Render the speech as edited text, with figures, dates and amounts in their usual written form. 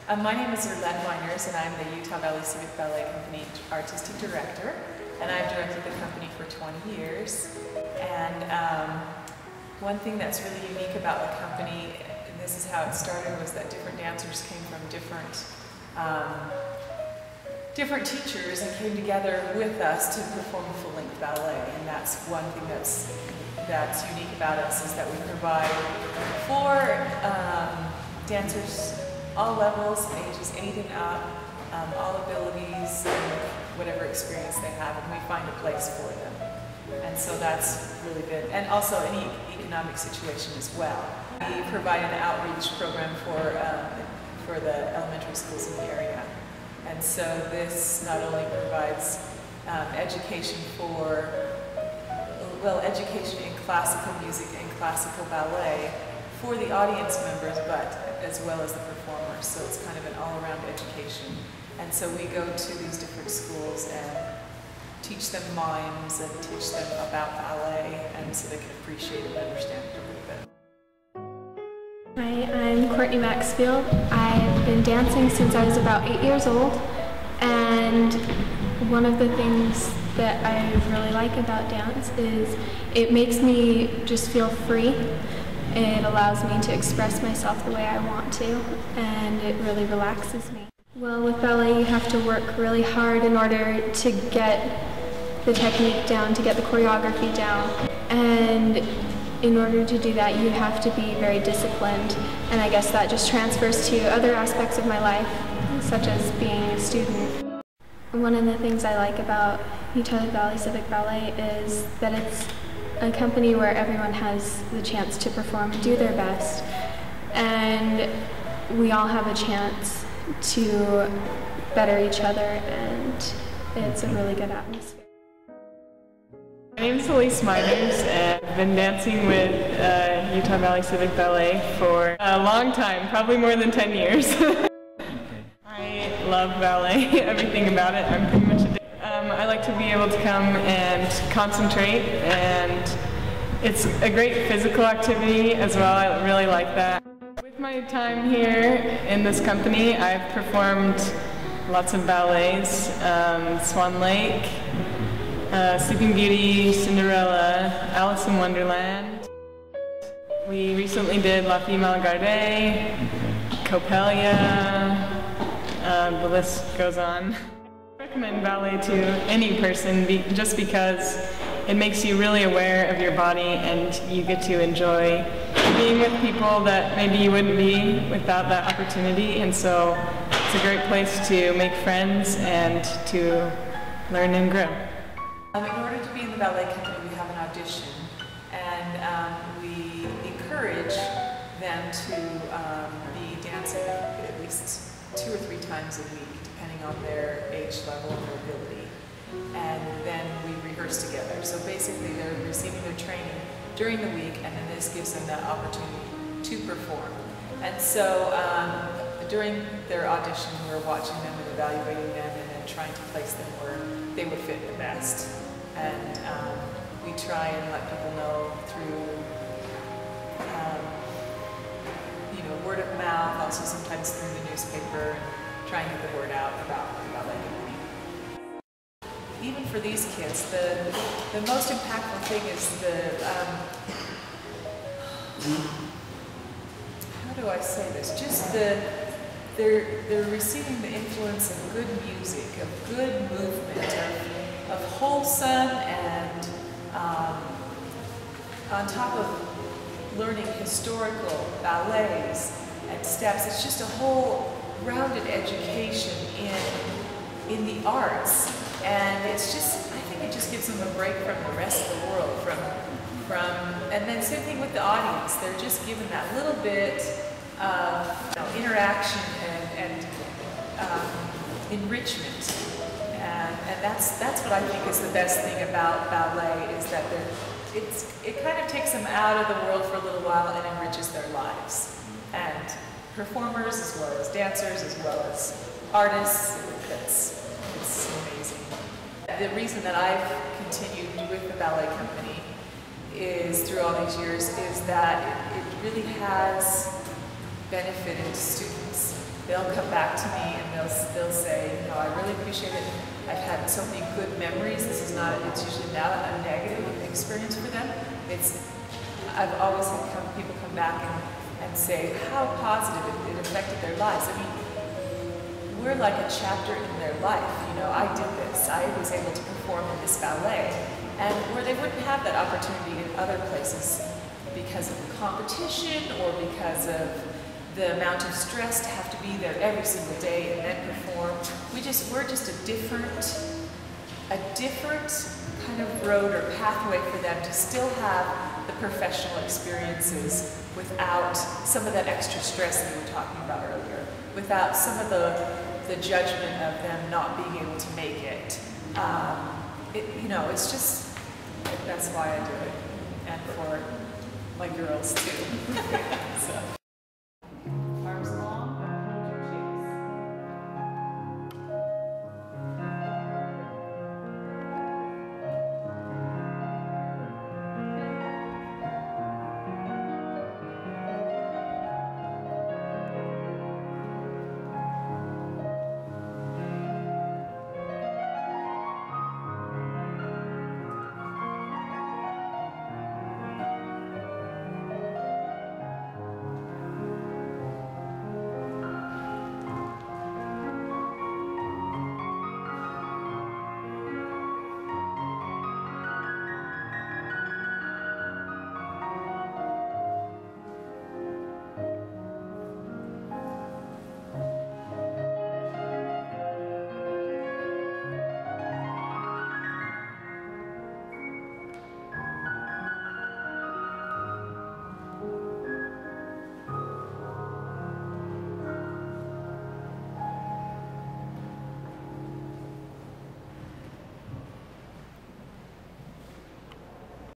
My name is Earlet Meiners, and I'm the Utah Valley Civic Ballet Company Artistic Director, and I've directed the company for 20 years. And one thing that's really unique about the company, and this is how it started, was that different dancers came from different teachers and came together with us to perform a full-length ballet. And that's one thing that's unique about us, is that we provide for dancers all levels, ages 8 and up, all abilities, and whatever experience they have, and we find a place for them. And so that's really good. And also any economic situation as well. We provide an outreach program for the elementary schools in the area. And so this not only provides education education in classical music and classical ballet for the audience members, but as well as the performers. So it's kind of an all-around education. And so we go to these different schools and teach them mimes and teach them about ballet, and so they can appreciate and understand it a little bit. Hi, I'm Courtney Maxfield. I've been dancing since I was about 8 years old, and one of the things that I really like about dance is it makes me just feel free. It allows me to express myself the way I want to, and it really relaxes me. Well, with ballet you have to work really hard in order to get the technique down, to get the choreography down. And in order to do that you have to be very disciplined, and I guess that just transfers to other aspects of my life, such as being a student. One of the things I like about Utah Valley Civic Ballet is that it's a company where everyone has the chance to perform and do their best, and we all have a chance to better each other, and it's a really good atmosphere. My name is Earlet Meiners, and I've been dancing with Utah Valley Civic Ballet for a long time, probably more than 10 years. I love ballet, everything about it. I'm pretty much addicted. I like to be able to come and concentrate, and it's a great physical activity as well. I really like that. With my time here in this company, I've performed lots of ballets, Swan Lake, Sleeping Beauty, Cinderella, Alice in Wonderland. We recently did La Fille Malgarde, Coppelia, the list goes on. I recommend ballet to any person just because it makes you really aware of your body, and you get to enjoy being with people that maybe you wouldn't be without that opportunity, and so it's a great place to make friends and to learn and grow. In order to be in the ballet company, we have an audition, and we encourage them to be dancing at least 2 or 3 times a week, depending on their age level and their ability. And then we rehearse together. So basically they're receiving their training during the week, and then this gives them that opportunity to perform. And so during their audition, we're watching them and evaluating them, and then trying to place them where they would fit the best. And we try and let people know through word of mouth, also sometimes through the newspaper, trying to get the word out about Ballet Company. Even for these kids, the most impactful thing is how do I say this? Just they're receiving the influence of good music, of good movement, of wholesome, and on top of learning historical ballets and steps. It's just a whole rounded education in the arts, and it's just, I think it just gives them a break from the rest of the world, and then same thing with the audience. They're just given that little bit of interaction and enrichment, and that's what I think is the best thing about ballet, is that it kind of takes them out of the world for a little while and enriches their lives. And performers, as well as dancers, as well as artists, it's amazing. The reason that I've continued with the ballet company is, through all these years, is that it really has benefited students. they'll come back to me and they'll say, you know, I really appreciate it. I've had so many good memories. This is not, it's usually not a negative experience for them. I've always had people come back and say how positive it affected their lives. I mean, we're like a chapter in their life. You know, I did this. I was able to perform in this ballet, and where they wouldn't have that opportunity in other places because of the competition or because of the amount of stress to have to be there every single day and then perform. We're just a different kind of road or pathway for them to still have the professional experiences without some of that extra stress that we were talking about earlier, without some of the judgment of them not being able to make it. You know, it's just, that's why I do it, and for my girls too. So.